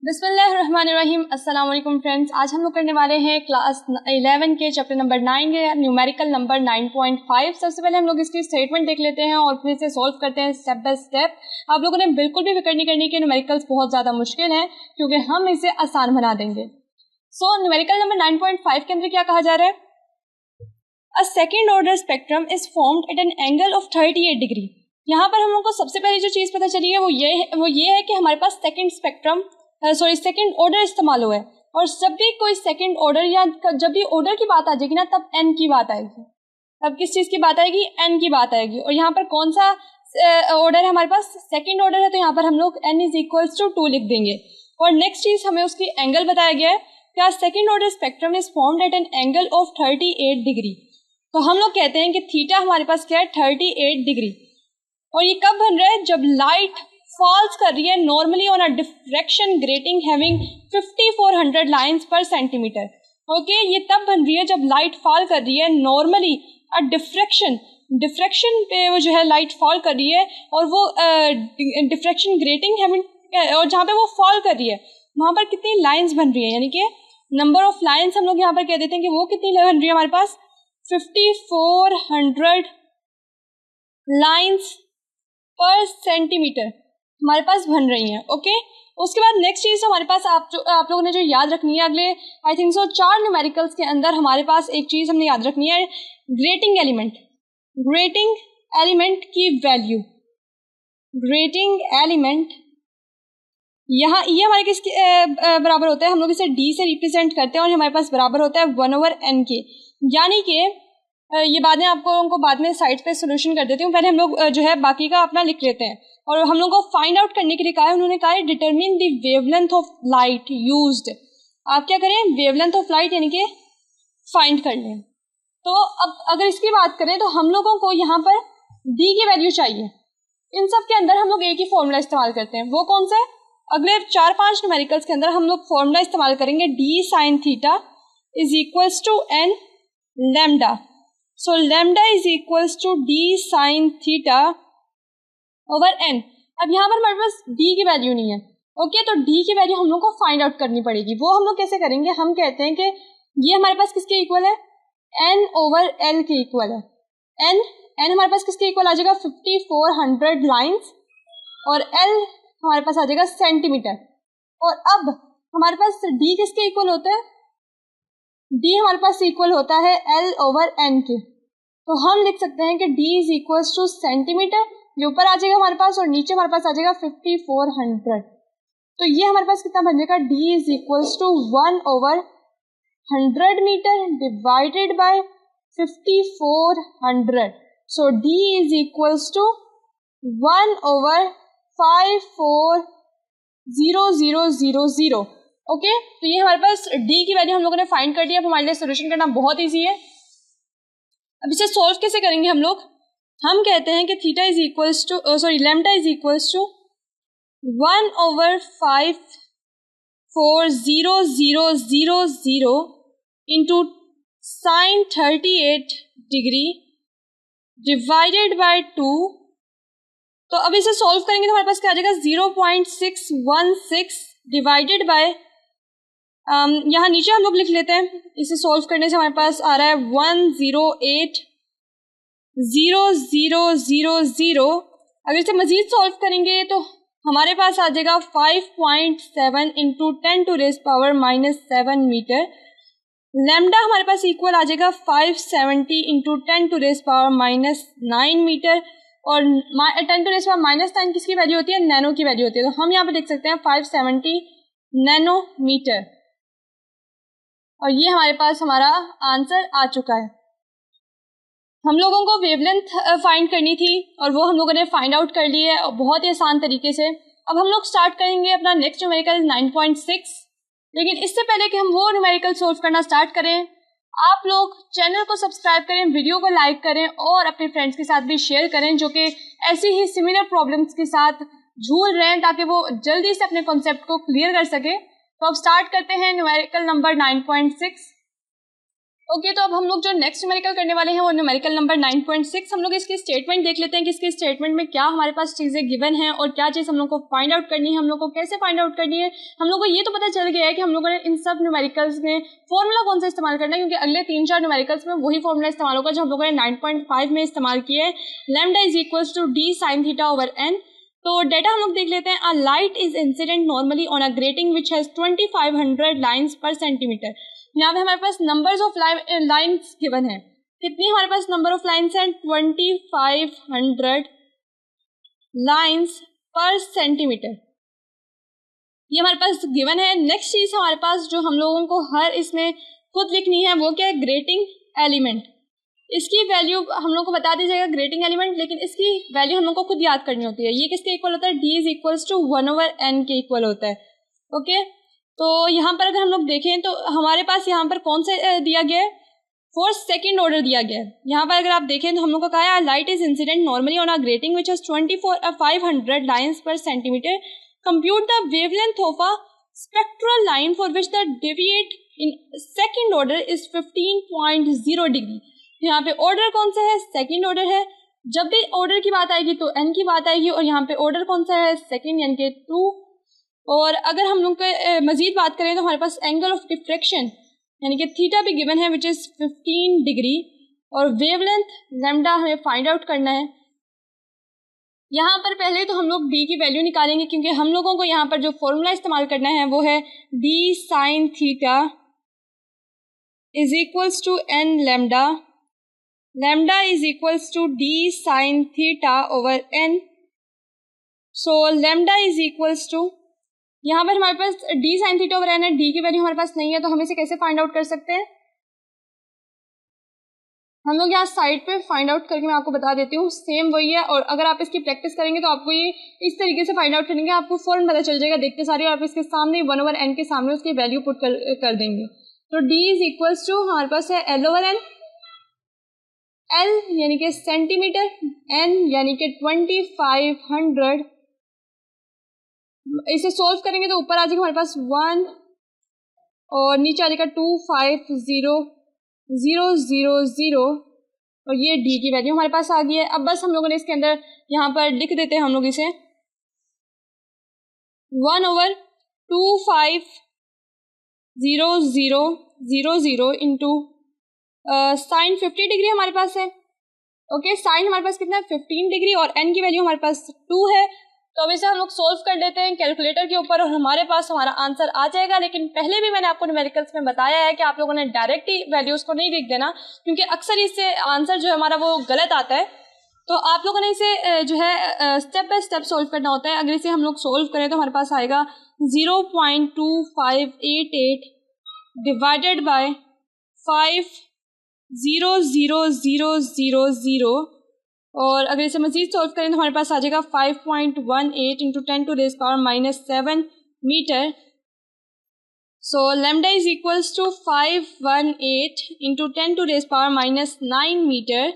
बिस्मिल्लाहिर्रहमानिर्रहीम। अस्सलाम वालेकुम फ्रेंड्स। आज हम लोग करने वाले हैं क्लास 11 के चैप्टर नंबर 9 के न्यूमेरिकल नंबर 9.5। सबसे पहले हम लोग इसकी स्टेटमेंट देख लेते हैं और फिर इसे सॉल्व करते हैं स्टेप बाय स्टेप। आप लोगों ने बिल्कुल भी फिक्र नहीं करनी कि न्यूमेरिकल्स बहुत ज़्यादा मुश्किल है, क्योंकि हम इसे आसान बना देंगे। सो न्यूमेरिकल नंबर 9.5 के अंदर क्या कहा जा रहा है? A second order spectrum is formed at an angle of 38 degree. यहाँ पर हम लोग को सबसे पहले जो चीज़ पता चली है वो ये है कि हमारे पास सेकेंड ऑर्डर इस्तेमाल हुआ है। और जब भी कोई सेकेंड ऑर्डर या जब भी ऑर्डर की बात आ जाएगी ना, तब एन की बात आएगी। तब किस चीज़ की बात आएगी? एन की बात आएगी। और यहाँ पर कौन सा ऑर्डर है हमारे पास? सेकेंड ऑर्डर है, तो यहाँ पर हम लोग n इज इक्वल्स टू 2 लिख देंगे। और नेक्स्ट चीज़ हमें उसकी एंगल बताया गया है। क्या second order spectrum is formed at an angle of 38 degree. तो हम लोग कहते हैं कि थीटा हमारे पास क्या है? 38 डिग्री। और ये कब बन रहा है? जब लाइट फॉल्स कर रही है normally on a diffraction grating having 5400 lines per centimetre. Okay, ये तब बन रही है जब लाइट फॉल कर रही है नॉर्मली अ डिफ्रैक्शन पे वो जो है लाइट फॉल कर रही है, और वो डिफ्रैक्शन ग्रेटिंग हैविंग, और जहाँ पे वो फॉल कर रही है वहाँ पर कितनी लाइन्स बन रही है, यानी कि नंबर ऑफ लाइन्स हम लोग यहाँ पर कह देते हैं कि वो कितनी बन रही है हमारे पास? 5400 लाइन्स पर सेंटीमीटर हमारे पास बन रही हैं। ओके, उसके बाद नेक्स्ट चीज़ हमारे पास आप लोगों ने जो याद रखनी है, अगले आई थिंक सो 4 न्यूमेरिकल्स के अंदर हमारे पास एक चीज़ हमने याद रखनी है, ग्रेटिंग एलिमेंट की वैल्यू। ग्रेटिंग एलिमेंट यहाँ ये हमारे किसके बराबर होता है? हम लोग इसे d से रिप्रेजेंट करते हैं और हमारे पास बराबर होता है 1/n के। यानी कि ये बाद में आपको बाद में साइड पे सोल्यूशन कर देती हूँ, पहले हम लोग जो है बाकी का अपना लिख लेते हैं। और हम लोग को फाइंड आउट करने के लिए कहा है, उन्होंने कहा है determine the wavelength of light used. आप क्या करें? वेवलेंथ ऑफ लाइट यानी कि फाइंड कर लें। तो अब अगर इसकी बात करें तो हम लोगों को यहाँ पर d की वैल्यू चाहिए। इन सब के अंदर हम लोग एक ही फॉर्मूला इस्तेमाल करते हैं। वो कौन सा है? अगले 4-5 न्यूमेरिकल्स के अंदर हम लोग फॉर्मूला इस्तेमाल करेंगे d sin theta is equals to n lambda. So lambda is equals to d sin theta over n। अब यहाँ पर हमारे पास d की वैल्यू नहीं है। ओके, तो d की वैल्यू हम लोग को फाइंड आउट करनी पड़ेगी। वो हम लोग कैसे करेंगे? हम कहते हैं कि ये हमारे पास किसके इक्वल है? n ओवर l के इक्वल है। n हमारे पास किसके इक्वल आ जाएगा? 5400 लाइन्स, और l हमारे पास आ जाएगा सेंटीमीटर। और अब हमारे पास d किसके इक्वल होता है? d हमारे पास इक्वल होता है l ओवर n के। तो हम लिख सकते हैं कि d is equal two centimetre, ये ऊपर आ जाएगा हमारे पास, और नीचे हमारे पास आ जाएगा 5400। तो ये हमारे पास कितना बन जाएगा? d is equal to 1/100 metre divided by 5400। So d is equal to 1/54000। Okay, तो ये हमारे पास d की वैल्यू हम लोगों ने फाइंड कर दी। अब हमारे लिए सोल्यूशन करना बहुत ईजी है। अब इसे सोल्व कैसे करेंगे हम लोग? हम कहते हैं कि theta is equals to lambda is equals to 1/54000 into sine 38 degree divided by 2। तो अब इसे सॉल्व करेंगे तो हमारे पास क्या आ जाएगा? 0.616 डिवाइडेड बाय, यहाँ नीचे हम लोग लिख लेते हैं। इसे सॉल्व करने से हमारे पास आ रहा है 1080000। अगर इसे मजीद सॉल्व करेंगे तो हमारे पास आ जाएगा 5.7 इंटू 10⁻⁻7 मीटर। लैम्डा हमारे पास इक्वल आ जाएगा 570 इंटू 10⁻⁹ मीटर। और 10⁻⁹ किसकी वैल्यू होती है? नैनो की वैल्यू होती है। तो हम यहाँ पे देख सकते हैं 570 नैनोमीटर। और ये हमारे पास हमारा आंसर आ चुका है। हम लोगों को वेवलेंथ फाइंड करनी थी और वो हम लोगों ने फाइंड आउट कर ली है बहुत ही आसान तरीके से। अब हम लोग स्टार्ट करेंगे अपना नेक्स्ट न्यूमेरिकल 9.6। लेकिन इससे पहले कि हम वो न्यूमेरिकल सोल्व करना स्टार्ट करें, आप लोग चैनल को सब्सक्राइब करें, वीडियो को लाइक करें और अपने फ्रेंड्स के साथ भी शेयर करें जो कि ऐसी ही सिमिलर प्रॉब्लम्स के साथ झूल रहे हैं, ताकि वो जल्दी से अपने कॉन्सेप्ट को क्लियर कर सके। तो अब स्टार्ट करते हैं न्यूमेरिकल नंबर 9.6। ओके, तो अब हम लोग जो नेक्स्ट न्यूमेरिकल करने वाले हैं वो न्यूमेरिकल नंबर 9.6। हम लोग इसकी स्टेटमेंट देख लेते हैं कि इसकी स्टेटमेंट में क्या हमारे पास चीज़ें गिवन हैं और क्या चीज़ हम लोग को फाइंड आउट करनी है, हम लोग को कैसे फाइंड आउट करनी है। हम लोग को ये तो पता चल गया है कि हम लोगों ने इन सब न्यूमेरिकल्स में फॉर्मूला कौन सा इस्तेमाल करना है, क्योंकि अगले 3-4 न्यूमेरिकल्स में वही फॉर्मूला इस्तेमाल होगा जो हम लोगों ने 9.5 में इस्तेमाल किया है, lambda is equals to D sine theta over N. तो डेटा हम लोग देख लेते हैं। A light is incident normally on a grating which has 2500 lines per centimetre. यहाँ पे हमारे पास नंबर्स ऑफ लाइन्स गिवन है। कितनी हमारे पास नंबर ऑफ लाइन्स हैं? 2500 लाइन्स पर सेंटीमीटर, ये हमारे पास गिवन है। नेक्स्ट चीज हमारे पास जो हम लोगों को हर इसमें खुद लिखनी है वो क्या है? Grating element. इसकी वैल्यू हम लोग को बता दी जाएगा ग्रेटिंग एलिमेंट, लेकिन इसकी वैल्यू हम लोग को खुद याद करनी होती है। ये किसके इक्वल होता है? d is equals to 1/n के इक्वल होता है। ओके, तो यहाँ पर अगर हम लोग देखें तो हमारे पास यहाँ पर कौन सा दिया गया है? फॉर सेकेंड ऑर्डर दिया गया है। यहाँ पर अगर आप देखें तो हम लोग को कहा है light is incident normally on a grating which has 500 lines per centimetre. Compute the wavelength of a spectral line for which the deviate in second order is 15.0 degree. यहाँ पे ऑर्डर कौन सा है? सेकेंड ऑर्डर है। जब भी order की बात आएगी तो एन की बात आएगी, और यहाँ पे ऑर्डर कौन सा है? सेकेंड, यानी कि 2। और अगर हम लोग मजीद बात करें तो हमारे पास एंगल ऑफ डिफ्रेक्शन यानी कि थीटा भी गिवन है विच इज 15 डिग्री, और वेवलेंथ लैम्डा हमें फाइंड आउट करना है। यहाँ पर पहले तो हम लोग डी की वैल्यू निकालेंगे, क्योंकि हम लोगों को यहाँ पर जो फॉर्मूला इस्तेमाल करना है वो है D sine theta is equals to N lambda. Lambda is equals to D sine theta over N. So lambda is equals to, यहाँ पर हमारे पास D sine theta over N है, डी की वैल्यू हमारे पास नहीं है, तो हम इसे कैसे फाइंड आउट कर सकते हैं? हम लोग यहाँ साइड पे फाइंड आउट करके मैं आपको बता देती हूँ, सेम वही है। और अगर आप इसकी प्रैक्टिस करेंगे तो आपको ये इस तरीके से फाइंड आउट करेंगे, आपको फौरन पता चल जाएगा देखते सारे, और आप इसके सामने 1/n के सामने उसकी वैल्यू पुट कर देंगे। तो d इज इक्वल्स टू हमारे पास है L/n, L यानी कि सेंटीमीटर, n यानी कि 2500। इसे सोल्व करेंगे तो ऊपर आ जाएगा हमारे पास 1 और नीचे आ जाएगा 250,000, और ये d की वैल्यू हमारे पास आ गई है। अब बस हम लोगों ने इसके अंदर यहाँ पर लिख देते हैं हम लोग इसे 1/250000 इंटू साइन 50 डिग्री हमारे पास है। ओके, साइन हमारे पास कितना है? 15 डिग्री, और n की वैल्यू हमारे पास 2 है। तो अब इसे हम लोग सोल्व कर लेते हैं कैलकुलेटर के ऊपर, और हमारे पास हमारा आंसर आ जाएगा। लेकिन पहले भी मैंने आपको न्यूमेरिकल्स में बताया है कि आप लोगों ने डायरेक्ट ही वैल्यूज को नहीं लिख देना, क्योंकि अक्सर इससे आंसर जो है हमारा वो गलत आता है। तो आप लोगों ने इसे जो है स्टेप बाय स्टेप सोल्व करना होता है। अगर इसे हम लोग सोल्व करें तो हमारे पास आएगा 0.2588 डिवाइडेड बाय 500,000, और अगर इसे मजीद सोल्व करें तो हमारे पास आ जाएगा 5.18 into 10⁻⁷ metre. So lambda is equals to 518 into 10⁻⁹ metre.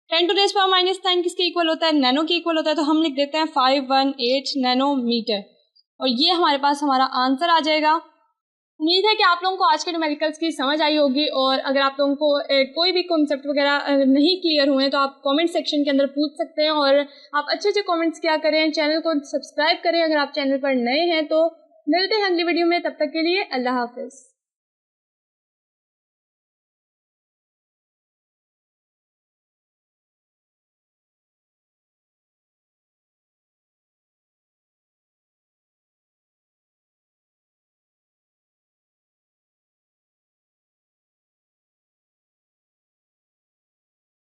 10⁻⁹ किसके इक्वल होता है? नैनो के इक्वल होता है, तो हम लिख देते हैं 518 नैनोमीटर, और ये हमारे पास हमारा आंसर आ जाएगा। उम्मीद है कि आप लोगों को आज के न्यूमेरिकल्स की समझ आई होगी, और अगर आप लोगों को कोई भी कॉन्सेप्ट वगैरह नहीं क्लियर हुए तो आप कमेंट सेक्शन के अंदर पूछ सकते हैं, और आप अच्छे अच्छे कमेंट्स किया करें। चैनल को सब्सक्राइब करें अगर आप चैनल पर नए हैं। तो मिलते हैं अगली वीडियो में, तब तक के लिए अल्लाह हाफिज़।